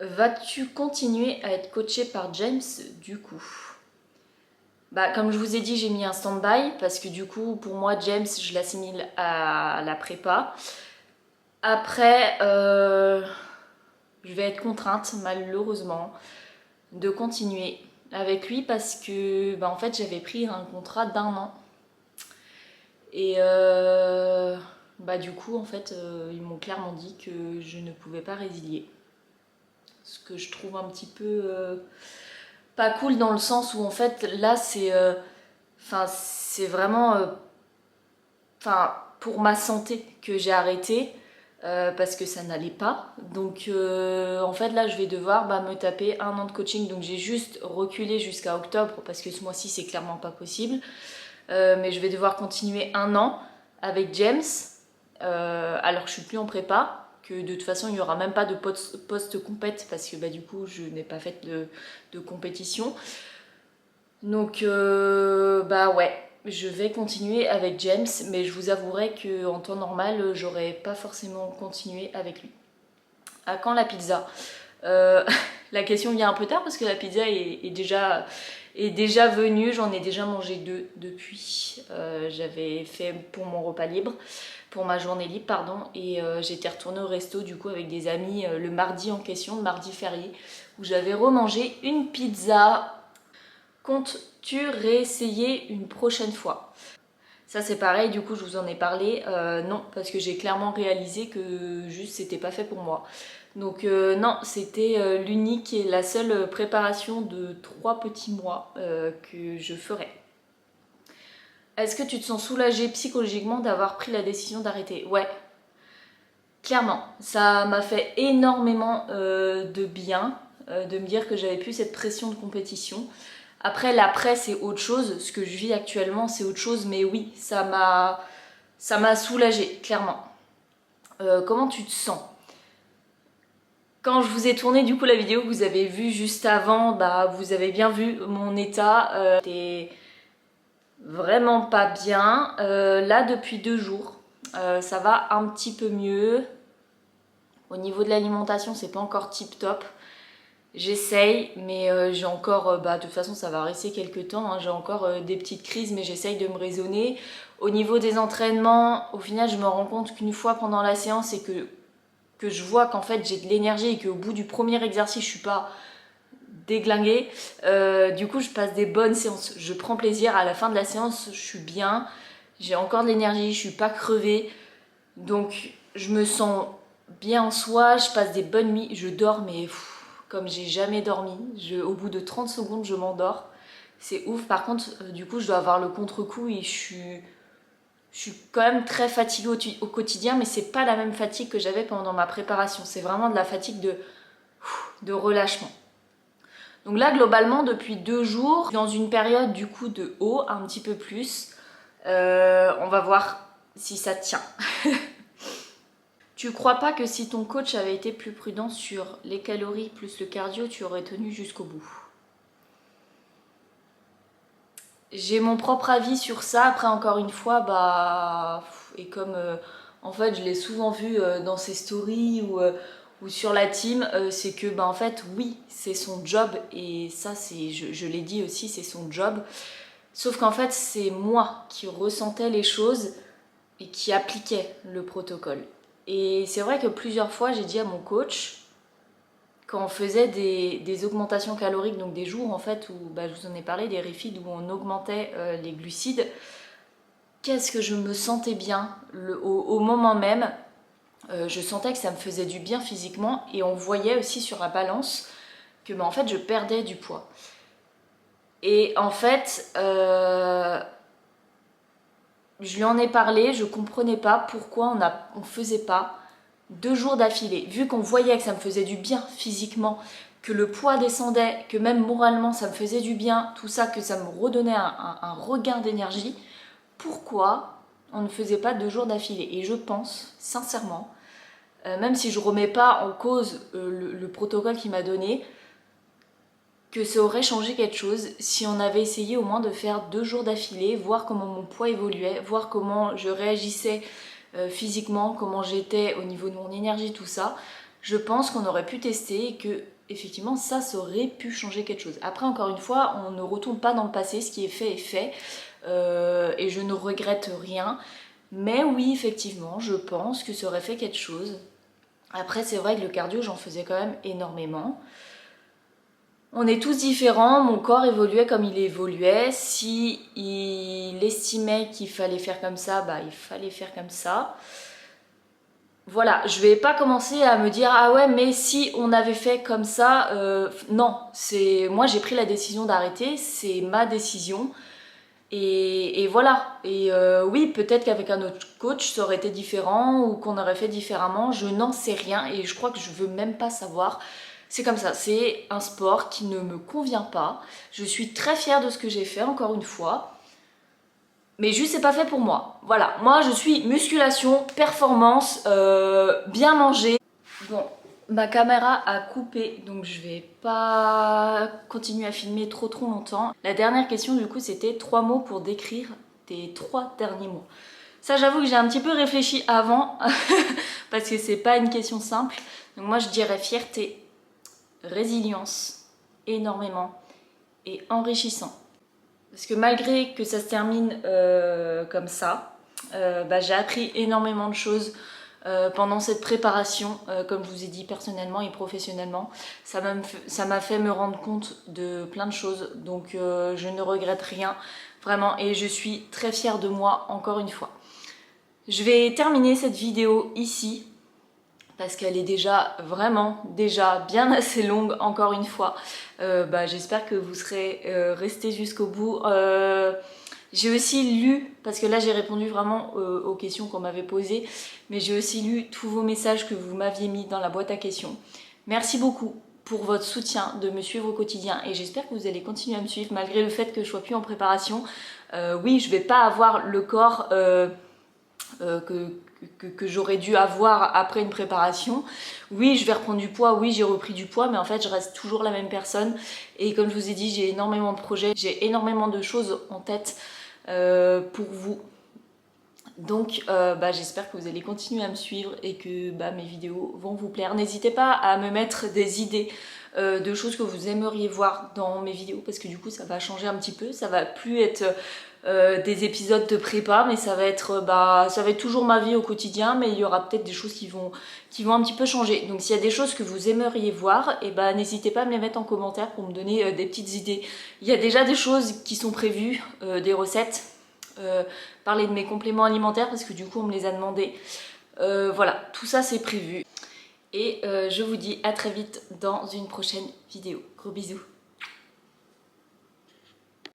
Vas-tu continuer à être coachée par James du coup? Bah, comme je vous ai dit, j'ai mis un stand-by parce que du coup, pour moi, James, je l'assimile à la prépa. Après, je vais être contrainte, malheureusement, de continuer avec lui parce que, bah, en fait, j'avais pris un contrat d'1 an. Et bah, du coup, en fait, ils m'ont clairement dit que je ne pouvais pas résilier. Ce que je trouve un petit peu pas cool, dans le sens où, en fait, là, c'est vraiment pour ma santé que j'ai arrêté, parce que ça n'allait pas. Donc en fait là je vais devoir me taper 1 an de coaching. Donc j'ai juste reculé jusqu'à octobre parce que ce mois-ci c'est clairement pas possible. Mais je vais devoir continuer 1 an avec James, alors que je suis plus en prépa, que de toute façon il n'y aura même pas de post-compète parce que du coup je n'ai pas fait de compétition. Donc ouais, je vais continuer avec James, mais je vous avouerai qu'en temps normal, j'aurais pas forcément continué avec lui. À quand la pizza? La question vient un peu tard parce que la pizza est déjà venue, j'en ai déjà mangé 2 depuis. J'avais fait pour mon repas libre, pour ma journée libre, pardon, et j'étais retournée au resto du coup avec des amis le mardi en question, le mardi férié, où j'avais remangé une pizza. Comptes-tu réessayer une prochaine fois? Ça c'est pareil, du coup je vous en ai parlé, non, parce que j'ai clairement réalisé que juste c'était pas fait pour moi. Donc non, c'était l'unique et la seule préparation de 3 petits mois que je ferai. Est-ce que tu te sens soulagée psychologiquement d'avoir pris la décision d'arrêter? Ouais, clairement, ça m'a fait énormément de bien de me dire que j'avais plus cette pression de compétition. Après, l'après, c'est autre chose. Ce que je vis actuellement, c'est autre chose. Mais oui, ça m'a soulagée, clairement. Comment tu te sens? Quand je vous ai tourné du coup la vidéo que vous avez vue juste avant, vous avez bien vu mon état. C'était vraiment pas bien. Là, depuis 2 jours, ça va un petit peu mieux. Au niveau de l'alimentation, c'est pas encore tip top. J'essaye, mais j'ai encore, de toute façon ça va rester quelques temps, hein, j'ai encore des petites crises, mais j'essaye de me raisonner. Au niveau des entraînements, au final je me rends compte qu'une fois pendant la séance et que je vois qu'en fait j'ai de l'énergie et qu'au bout du premier exercice je suis pas déglinguée, du coup je passe des bonnes séances, je prends plaisir, à la fin de la séance je suis bien, j'ai encore de l'énergie, je suis pas crevée, donc je me sens bien en soi, je passe des bonnes nuits, je dors mais comme j'ai jamais dormi, au bout de 30 secondes je m'endors, c'est ouf. Par contre du coup je dois avoir le contre-coup et je suis quand même très fatiguée au quotidien, mais c'est pas la même fatigue que j'avais pendant ma préparation, c'est vraiment de la fatigue de relâchement. Donc là globalement depuis 2 jours, dans une période du coup de haut un petit peu plus, on va voir si ça tient. Tu crois pas que si ton coach avait été plus prudent sur les calories plus le cardio, tu aurais tenu jusqu'au bout? J'ai mon propre avis sur ça. Après, encore une fois, et comme en fait je l'ai souvent vu dans ses stories ou sur la team, c'est que en fait oui, c'est son job, et ça je l'ai dit aussi, c'est son job. Sauf qu'en fait c'est moi qui ressentais les choses et qui appliquais le protocole. Et c'est vrai que plusieurs fois j'ai dit à mon coach, quand on faisait des augmentations caloriques, donc des jours en fait où je vous en ai parlé, des refeeds où on augmentait les glucides, qu'est-ce que je me sentais bien au moment même. Je sentais que ça me faisait du bien physiquement, et on voyait aussi sur la balance que en fait je perdais du poids. Et en fait je lui en ai parlé, je comprenais pas pourquoi on faisait pas 2 jours d'affilée, vu qu'on voyait que ça me faisait du bien physiquement, que le poids descendait, que même moralement ça me faisait du bien, tout ça, que ça me redonnait un regain d'énergie, pourquoi on ne faisait pas 2 jours d'affilée? Et je pense, sincèrement, même si je remets pas en cause le protocole qu'il m'a donné, que ça aurait changé quelque chose si on avait essayé au moins de faire 2 jours d'affilée, voir comment mon poids évoluait, voir comment je réagissais physiquement, comment j'étais au niveau de mon énergie, tout ça. Je pense qu'on aurait pu tester et que effectivement ça aurait pu changer quelque chose. Après, encore une fois, on ne retourne pas dans le passé, ce qui est fait est fait, et je ne regrette rien. Mais oui, effectivement, je pense que ça aurait fait quelque chose. Après, c'est vrai que le cardio, j'en faisais quand même énormément. On est tous différents, mon corps évoluait comme il évoluait. Si il estimait qu'il fallait faire comme ça, bah il fallait faire comme ça. Voilà, je vais pas commencer à me dire ah ouais mais si on avait fait comme ça, non, moi j'ai pris la décision d'arrêter, c'est ma décision. Et voilà, et oui, peut-être qu'avec un autre coach ça aurait été différent ou qu'on aurait fait différemment, je n'en sais rien et je crois que je veux même pas savoir. C'est comme ça, c'est un sport qui ne me convient pas. Je suis très fière de ce que j'ai fait, encore une fois. Mais juste, c'est pas fait pour moi. Voilà, moi je suis musculation, performance, bien manger. Bon, ma caméra a coupé, donc je vais pas continuer à filmer trop longtemps. La dernière question du coup, c'était 3 mots pour décrire tes 3 derniers mois. Ça, j'avoue que j'ai un petit peu réfléchi avant, parce que c'est pas une question simple. Donc moi, je dirais fierté, résilience, énormément, et enrichissant. Parce que malgré que ça se termine comme ça, bah, j'ai appris énormément de choses pendant cette préparation, comme je vous ai dit personnellement et professionnellement. Ça m'a fait me rendre compte de plein de choses, donc je ne regrette rien, vraiment, et je suis très fière de moi encore une fois. Je vais terminer cette vidéo ici, parce qu'elle est déjà bien assez longue encore une fois. Bah, j'espère que vous serez restés jusqu'au bout. J'ai aussi lu, parce que là j'ai répondu vraiment aux questions qu'on m'avait posées, mais j'ai aussi lu tous vos messages que vous m'aviez mis dans la boîte à questions. Merci beaucoup pour votre soutien, de me suivre au quotidien, et j'espère que vous allez continuer à me suivre malgré le fait que je sois plus en préparation. Oui, je vais pas avoir le corps que j'aurais dû avoir après une préparation. Oui, je vais reprendre du poids, oui, j'ai repris du poids, mais en fait, je reste toujours la même personne. Et comme je vous ai dit, j'ai énormément de projets, j'ai énormément de choses en tête pour vous. Donc, bah, j'espère que vous allez continuer à me suivre et que bah, mes vidéos vont vous plaire. N'hésitez pas à me mettre des idées de choses que vous aimeriez voir dans mes vidéos, parce que du coup, ça va changer un petit peu. Ça va plus être des épisodes de prépa, mais ça va être toujours ma vie au quotidien, mais il y aura peut-être des choses qui vont un petit peu changer. Donc s'il y a des choses que vous aimeriez voir, et bah, n'hésitez pas à me les mettre en commentaire pour me donner des petites idées. Il y a déjà des choses qui sont prévues, des recettes, parler de mes compléments alimentaires parce que du coup on me les a demandé. Voilà, tout ça c'est prévu. Et je vous dis à très vite dans une prochaine vidéo. Gros bisous.